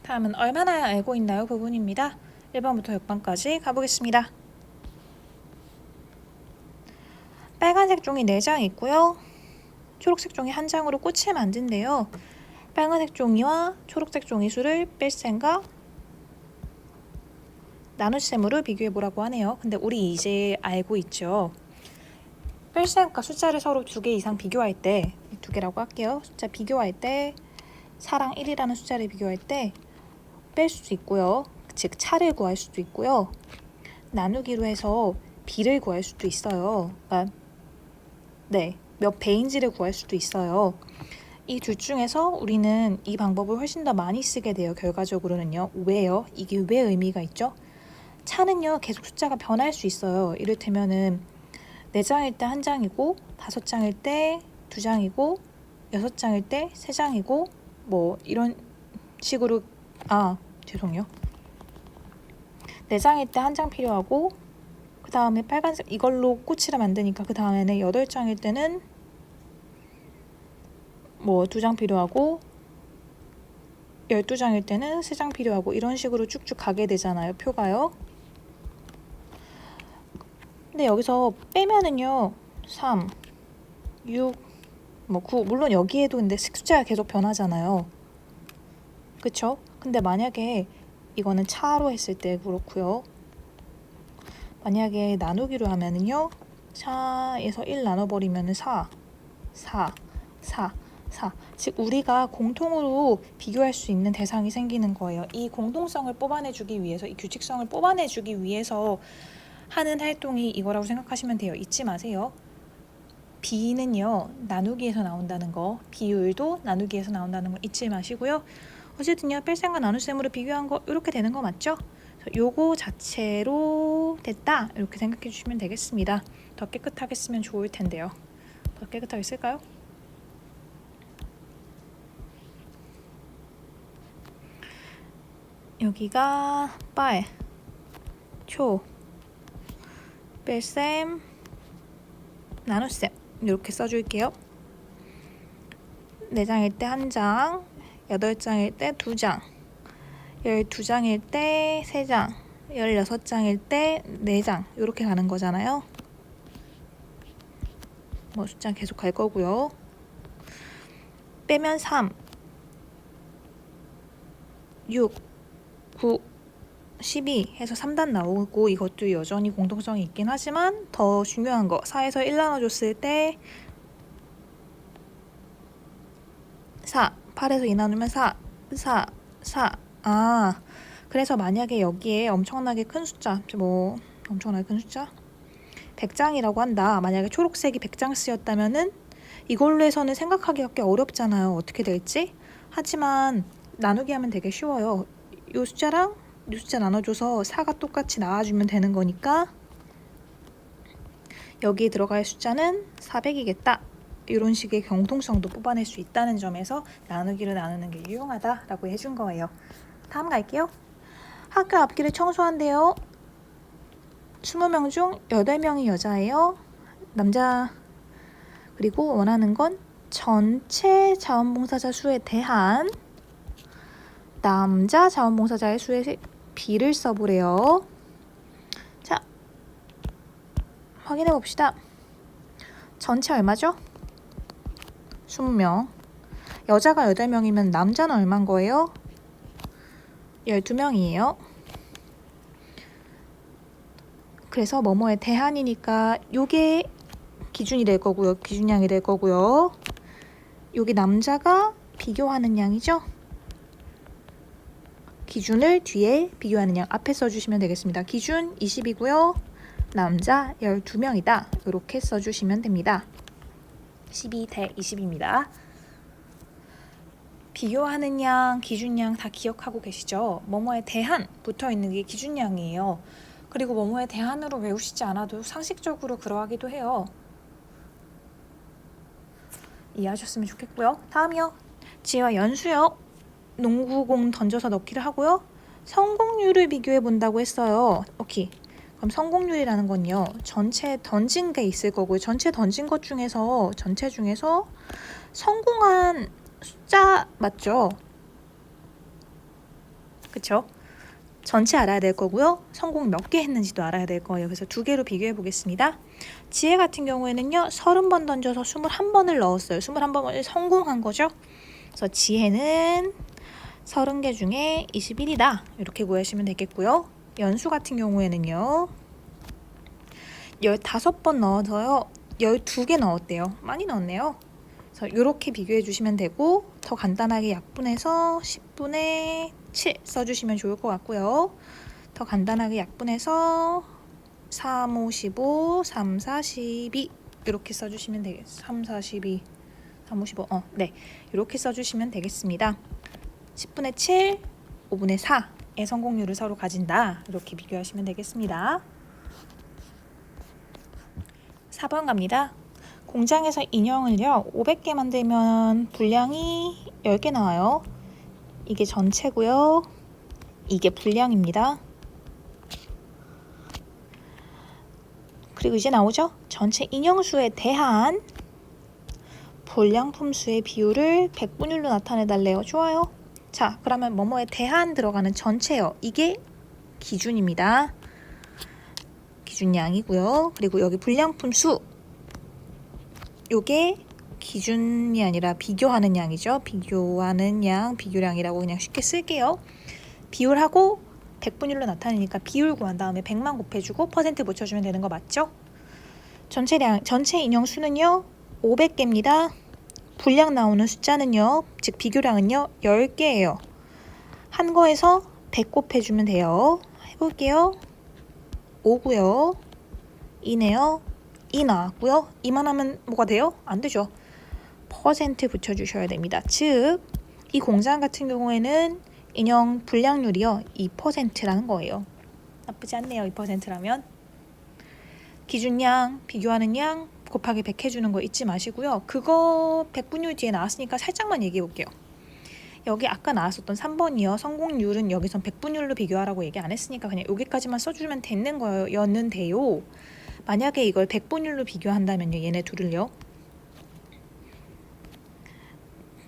다음은 얼마나 알고 있나요 부분입니다. 1번부터 6번까지 가보겠습니다. 빨간색 종이 4장 있고요. 초록색 종이 1장으로 꽃을 만든대요. 빨간색 종이와 초록색 종이 수를 뺄셈과 나눗셈으로 비교해보라고 하네요. 근데 우리 이제 알고 있죠. 뺄셈과 숫자를 서로 2개 이상 비교할 때 2개라고 할게요. 숫자 비교할 때 4랑 1이라는 숫자를 비교할 때 뺄 수도 있고요. 즉 차를 구할 수도 있고요. 나누기로 해서 비를 구할 수도 있어요. 그러니까 몇 배인지를 구할 수도 있어요. 이 둘 중에서 우리는 이 방법을 훨씬 더 많이 쓰게 돼요. 결과적으로는요. 왜요? 이게 왜 의미가 있죠? 차는요 계속 숫자가 변할 수 있어요. 이를테면은 4장일 때 1장이고 5장일 때 2장이고 6장일 때 3장이고 뭐 이런 식으로 죄송해요. 4장일 때 1장 필요하고 그 다음에 빨간색 이걸로 꽃이라 만드니까 그 다음에는 8장일 때는 뭐 2장 필요하고 12장일 때는 3장 필요하고 이런 식으로 쭉쭉 가게 되잖아요. 표가요. 근데 여기서 빼면은요 3, 6, 9 물론 여기에도 근데 숫자가 계속 변하잖아요. 그쵸? 근데 만약에 이거는 차로 했을 때 그렇고요. 만약에 나누기로 하면은요 4에서 1 나눠버리면은 4, 즉 우리가 공통으로 비교할 수 있는 대상이 생기는 거예요. 이 공동성을 뽑아내주기 위해서, 이 규칙성을 뽑아내주기 위해서 하는 활동이 이거라고 생각하시면 돼요. 잊지 마세요. 비는요 나누기에서 나온다는 거, 비율도 나누기에서 나온다는 거 잊지 마시고요. 어쨌든요 뺄셈과 나눗셈으로 비교한 거 이렇게 되는 거 맞죠? 요거 자체로 됐다 이렇게 생각해 주시면 되겠습니다. 더 깨끗하게 쓰면 좋을 텐데요. 더 깨끗하게 쓸까요? 여기가 빨, 초, 뺄셈, 나눗셈 이렇게 써줄게요. 4장일 때 1장, 8장일 때 2장, 12장일 때 3장, 16장일 때 4장 이렇게 가는 거잖아요. 뭐 숫자 계속 갈 거고요. 빼면 3, 6, 9, 12 해서 3단 나오고 이것도 여전히 공통성이 있긴 하지만 더 중요한 거 4에서 1 나눠줬을 때 4, 8에서 2 나누면 4, 그래서 만약에 여기에 엄청나게 큰 숫자, 엄청나게 큰 숫자? 100장이라고 한다. 만약에 초록색이 100장 쓰였다면은 이걸로 해서는 생각하기가 꽤 어렵잖아요. 어떻게 될지. 하지만 나누기 하면 되게 쉬워요. 이 숫자랑 이 숫자 나눠줘서 4가 똑같이 나와주면 되는 거니까 여기에 들어갈 숫자는 400이겠다. 이런 식의 경통성도 뽑아낼 수 있다는 점에서 나누기를 나누는 게 유용하다라고 해준 거예요. 다음 갈게요. 학교 앞길을 청소한대요. 20명 중 8명이 여자예요. 남자. 그리고 원하는 건 전체 자원봉사자 수에 대한 남자 자원봉사자의 수의 비를 써보래요. 자, 확인해 봅시다. 전체 얼마죠? 20명. 여자가 8명이면 남자는 얼마인 거예요? 12명이에요. 그래서 뭐뭐에 대한이니까 요게 기준이 될 거고요. 기준량이 될 거고요. 여기 남자가 비교하는 양이죠. 기준을 뒤에 비교하는 양 앞에 써주시면 되겠습니다. 기준 20이고요. 남자 12명이다. 이렇게 써주시면 됩니다. 12 대 20입니다. 비교하는 양, 기준량 다 기억하고 계시죠? 뭐뭐에 대한 붙어있는 게 기준량이에요. 그리고 뭐뭐에 대한으로 외우시지 않아도 상식적으로 그러하기도 해요. 이해하셨으면 좋겠고요. 다음이요. 지와 연수요. 농구공 던져서 넣기를 하고요. 성공률을 비교해 본다고 했어요. 오케이. 그럼 성공률이라는 건요. 전체 던진 게 있을 거고요. 전체 던진 것 중에서 전체 중에서 성공한 숫자 맞죠? 그쵸? 전체 알아야 될 거고요. 성공 몇 개 했는지도 알아야 될 거예요. 그래서 두 개로 비교해 보겠습니다. 지혜 같은 경우에는요. 30번 던져서 21번을 넣었어요. 21번을 성공한 거죠. 그래서 지혜는 30개 중에 21이다. 이렇게 구하시면 되겠고요. 연수 같은 경우에는요. 15번 넣어서요. 12개 넣었대요. 많이 넣었네요. 그래서 이렇게 비교해 주시면 되고 더 간단하게 약분해서 10분의 7 써주시면 좋을 것 같고요. 더 간단하게 약분해서 3, 5, 15, 3, 4, 12 이렇게 써주시면 되겠습니다. 3, 4, 12, 3, 5, 15 네, 이렇게 써주시면 되겠습니다. 10분의 7, 5분의 4의 성공률을 서로 가진다. 이렇게 비교하시면 되겠습니다. 4번 갑니다. 공장에서 인형을요 500개 만들면 분량이 10개 나와요. 이게 전체고요. 이게 분량입니다. 그리고 이제 나오죠? 전체 인형수에 대한 분량품 수의 비율을 백분율로 나타내 달래요. 좋아요. 자, 그러면 뭐뭐에 대한 들어가는 전체요. 이게 기준입니다. 기준량이고요. 그리고 여기 분량품 수 요게 기준이 아니라 비교하는 양이죠. 비교하는 양, 비교량이라고 그냥 쉽게 쓸게요. 비율하고 백분율로 나타내니까 비율 구한 다음에 100만 곱해주고 퍼센트 붙여주면 되는 거 맞죠? 전체 인형 수는요 500개입니다. 분량 나오는 숫자는요, 즉 비교량은요 10개예요. 한 거에서 100 곱해주면 돼요. 해볼게요. 5고요. 2네요. 2 나왔고요. 2만 하면 뭐가 돼요? 안 되죠. 퍼센트 붙여주셔야 됩니다. 즉, 이 공장 같은 경우에는 인형 분량률이요 2%라는 거예요. 나쁘지 않네요. 2%라면. 기준량, 비교하는 양 곱하기 100 해주는 거 잊지 마시고요. 그거 백분율 뒤에 나왔으니까 살짝만 얘기해 볼게요. 여기 아까 나왔었던 3번이요. 성공률은 여기선 백분율로 비교하라고 얘기 안 했으니까 그냥 여기까지만 써주면 되는 거였는데요. 만약에 이걸 백분율로 비교한다면요. 얘네 둘을요.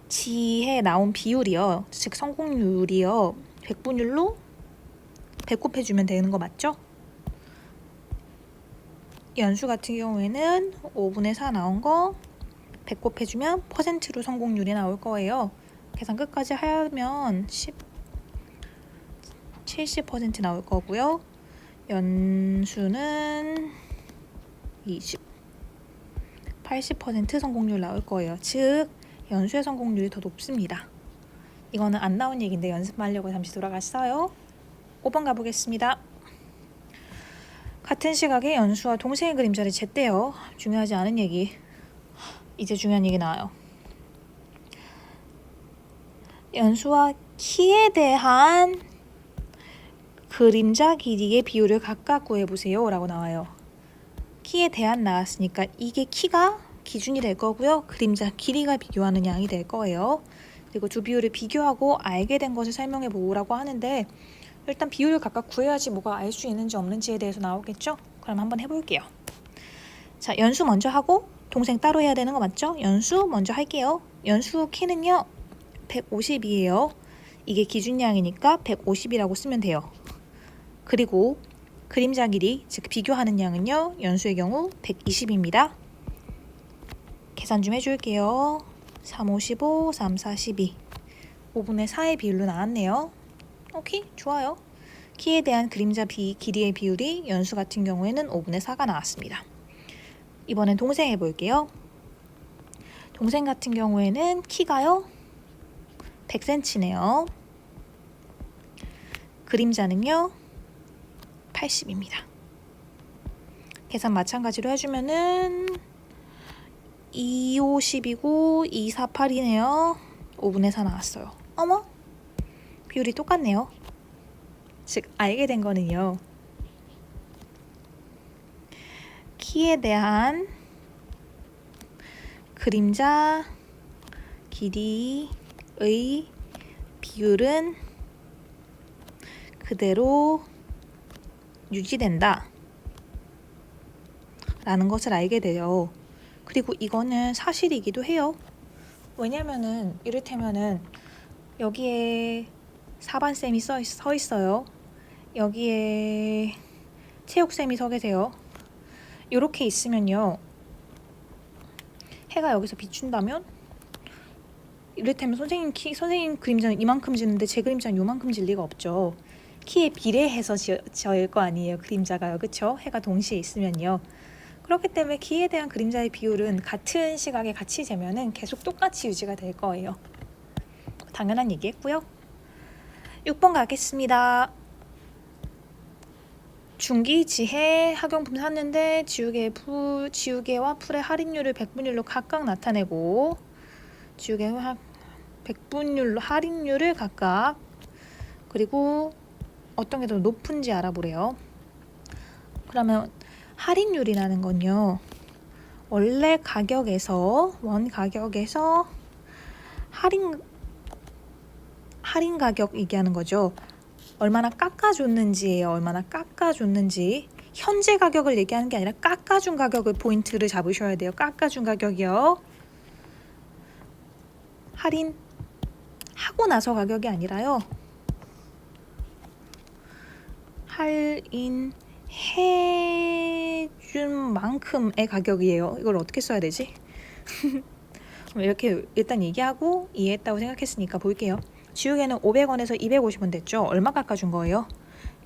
지에 나온 비율이요. 즉 성공률이요. 백분율로 100 곱해주면 되는 거 맞죠? 연수 같은 경우에는 5분의 4 나온 거 100 곱해주면 퍼센트로 성공률이 나올 거예요. 계산 끝까지 하면 70% 나올 거고요. 연수는 80% 성공률 나올 거예요. 즉 연수의 성공률이 더 높습니다. 이거는 안 나온 얘기인데 연습하려고 잠시 돌아갔어요. 5번 가보겠습니다. 같은 시각에 연수와 동생의 그림자를 쟀대요. 중요하지 않은 얘기. 이제 중요한 얘기 나와요. 연수와 키에 대한 그림자 길이의 비율을 각각 구해보세요 라고 나와요. 키에 대한 나왔으니까 이게 키가 기준이 될 거고요. 그림자 길이가 비교하는 양이 될 거예요. 그리고 두 비율을 비교하고 알게 된 것을 설명해 보라고 하는데 일단 비율을 각각 구해야지 뭐가 알 수 있는지 없는지에 대해서 나오겠죠? 그럼 한번 해볼게요. 자, 연수 먼저 하고 동생 따로 해야 되는 거 맞죠? 연수 먼저 할게요. 연수 키는요 150이에요. 이게 기준량이니까 150이라고 쓰면 돼요. 그리고 그림자 길이, 즉 비교하는 양은요 연수의 경우 120입니다. 계산 좀 해줄게요. 3, 5, 15, 3, 4, 12 5분의 4의 비율로 나왔네요. 오케이, 좋아요. 키에 대한 그림자 길이의 비율이 연수 같은 경우에는 5분의 4가 나왔습니다. 이번엔 동생 해볼게요. 동생 같은 경우에는 키가요 100cm네요. 그림자는요 80입니다. 계산 마찬가지로 해주면은 2, 5, 10이고 2, 4, 8이네요. 5분의 4 나왔어요. 어머? 비율이 똑같네요. 즉 알게 된 거는요. 키에 대한 그림자 길이의 비율은 그대로 유지된다 라는 것을 알게 돼요. 그리고 이거는 사실이기도 해요. 왜냐면은 이를테면은 여기에 4반쌤이 서 있어요. 여기에 체육쌤이 서 계세요. 이렇게 있으면요. 해가 여기서 비춘다면 이를테면 선생님 그림자는 이만큼 지는데 제 그림자는 요만큼 질 리가 없죠. 키에 비례해서 지어질 거 아니에요. 그림자가요. 그쵸? 해가 동시에 있으면요. 그렇기 때문에 키에 대한 그림자의 비율은 같은 시각에 같이 재면은 계속 똑같이 유지가 될 거예요. 당연한 얘기했고요. 6번 가겠습니다. 중기지해 학용품 샀는데 지우개와 풀의 할인율을 백분율로 각각 나타내고 지우개와 백분율로 할인율을 각각 그리고 어떤 게 더 높은지 알아보래요. 그러면 할인율이라는 건요. 원래 가격에서 원 가격에서 할인 가격 얘기하는 거죠. 얼마나 깎아줬는지예요. 얼마나 깎아줬는지. 현재 가격을 얘기하는 게 아니라 깎아준 가격을 포인트를 잡으셔야 돼요. 깎아준 가격이요. 할인하고 나서 가격이 아니라요. 할인해준 만큼의 가격이에요. 이걸 어떻게 써야 되지? 이렇게 일단 얘기하고 이해했다고 생각했으니까 볼게요. 지우개는 500원에서 250원 됐죠? 얼마 깎아준 거예요?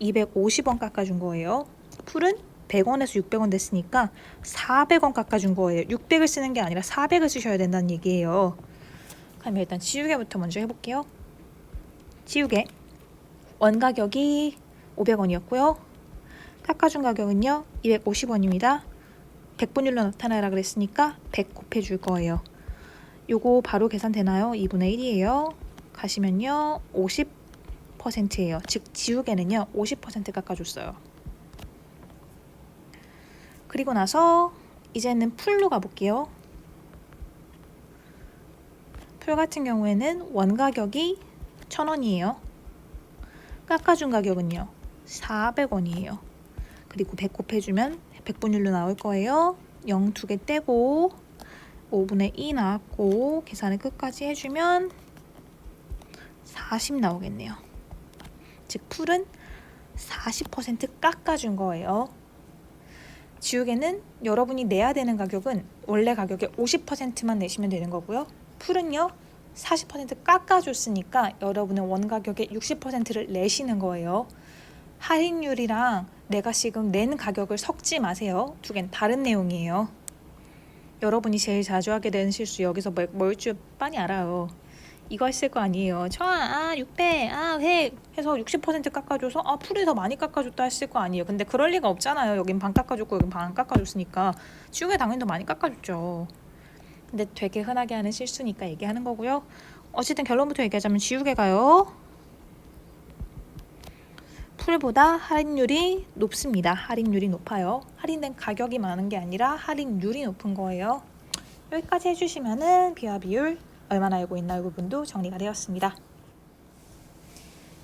250원 깎아준 거예요. 풀은 100원에서 600원 됐으니까 400원 깎아준 거예요. 600을 쓰는 게 아니라 400을 쓰셔야 된다는 얘기예요. 그럼 일단 지우개부터 먼저 해볼게요. 지우개 원가격이 500원이었고요. 깎아준 가격은요 250원입니다. 100분율로 나타나라 그랬으니까 100 곱해줄 거예요. 요거 바로 계산되나요? 2분의 1이에요. 가시면요 50%예요. 즉 지우개는요 50% 깎아줬어요. 그리고 나서 이제는 풀로 가볼게요. 풀 같은 경우에는 원가격이 1000원이에요. 깎아준 가격은요 400원이에요. 그리고 100 곱해주면 100분율로 나올 거예요. 0 2개 떼고 5분의 2 나왔고 계산을 끝까지 해주면 40 나오겠네요. 즉 풀은 40% 깎아준 거예요. 지우개는 여러분이 내야 되는 가격은 원래 가격의 50%만 내시면 되는 거고요. 풀은요 40% 깎아줬으니까 여러분은 원가격의 60%를 내시는 거예요. 할인율이랑 내가 지금 낸 가격을 섞지 마세요. 두 개는 다른 내용이에요. 여러분이 제일 자주 하게 되는 실수 여기서 뭘 줄 뻔히 알아요. 이거 했을 거 아니에요. 600, 회 해서 60% 깎아줘서 풀이 더 많이 깎아줬다 했을 거 아니에요. 근데 그럴 리가 없잖아요. 여긴 반 깎아줬고 여긴 반 깎아줬으니까 지우개 당연히 더 많이 깎아줬죠. 근데 되게 흔하게 하는 실수니까 얘기하는 거고요. 어쨌든 결론부터 얘기하자면 지우개가요. 풀보다 할인율이 높습니다. 할인율이 높아요. 할인된 가격이 많은 게 아니라 할인율이 높은 거예요. 여기까지 해주시면은 비와 비율 얼마나 알고 있나 이 부분도 정리가 되었습니다.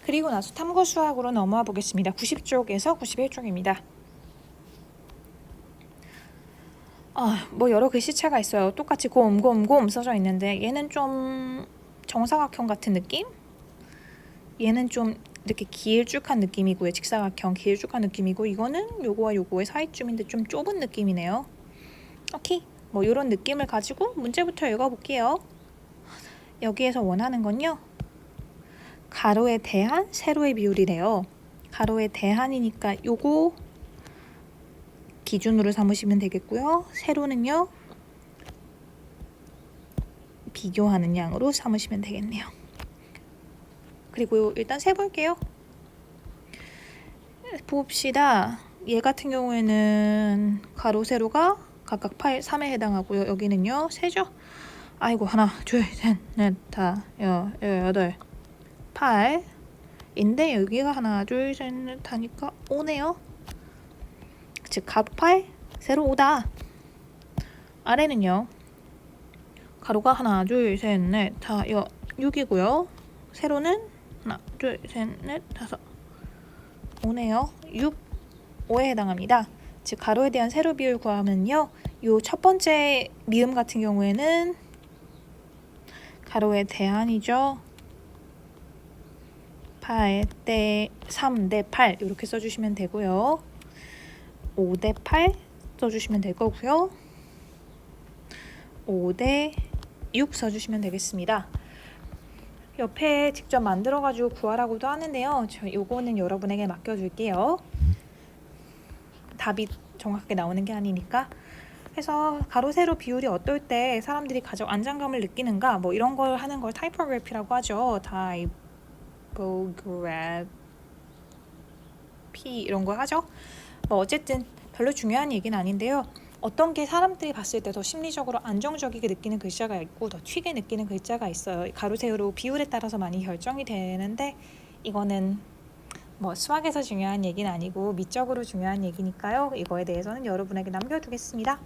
그리고 나서 탐구 수학으로 넘어와 보겠습니다. 90쪽에서 91쪽입니다. 뭐 여러 글씨체가 있어요. 똑같이 곰 써져 있는데 얘는 좀 정사각형 같은 느낌? 얘는 좀 이렇게 길쭉한 느낌이고요. 직사각형 길쭉한 느낌이고 이거는 요거와 요거의 사이쯤인데 좀 좁은 느낌이네요. 오케이. 뭐 이런 느낌을 가지고 문제부터 읽어볼게요. 여기에서 원하는 건요. 가로에 대한 세로의 비율이래요. 가로에 대한이니까 요거 기준으로 삼으시면 되겠고요. 세로는요. 비교하는 양으로 삼으시면 되겠네요. 그리고 일단 세볼게요. 봅시다. 얘 같은 경우에는 가로 세로가 각각 8, 3에 해당하고요. 여기는요. 세죠. 아이고 하나 둘 셋 넷 다 여덟 8인데 여기가 하나 둘 셋 넷 하니까 5네요. 즉 가로 8 세로 5다. 아래는요. 가로가 하나 둘 셋 넷 다 6이고요. 세로는 하나 둘 셋 넷 다섯 5네요. 6 5에 해당합니다. 즉 가로에 대한 세로 비율 구하면요. 요 첫 번째 미음 같은 경우에는 가로의 대한이죠. 8 대 3 대 8 이렇게 써주시면 되고요. 5 대 8 써주시면 될 거고요. 5 대 6 써주시면 되겠습니다. 옆에 직접 만들어가지고 구하라고도 하는데요. 요거는 여러분에게 맡겨줄게요. 답이 정확하게 나오는 게 아니니까. 그래서 가로 세로 비율이 어떨 때 사람들이 가장 안정감을 느끼는가 뭐 이런 걸 하는 걸 타이포그래피라고 하죠. 타이포그래피 이런 거 하죠. 뭐 어쨌든 별로 중요한 얘기는 아닌데요. 어떤 게 사람들이 봤을 때 더 심리적으로 안정적이게 느끼는 글자가 있고 더 튀게 느끼는 글자가 있어요. 가로 세로 비율에 따라서 많이 결정이 되는데 이거는 뭐 수학에서 중요한 얘기는 아니고 미적으로 중요한 얘기니까요. 이거에 대해서는 여러분에게 남겨두겠습니다.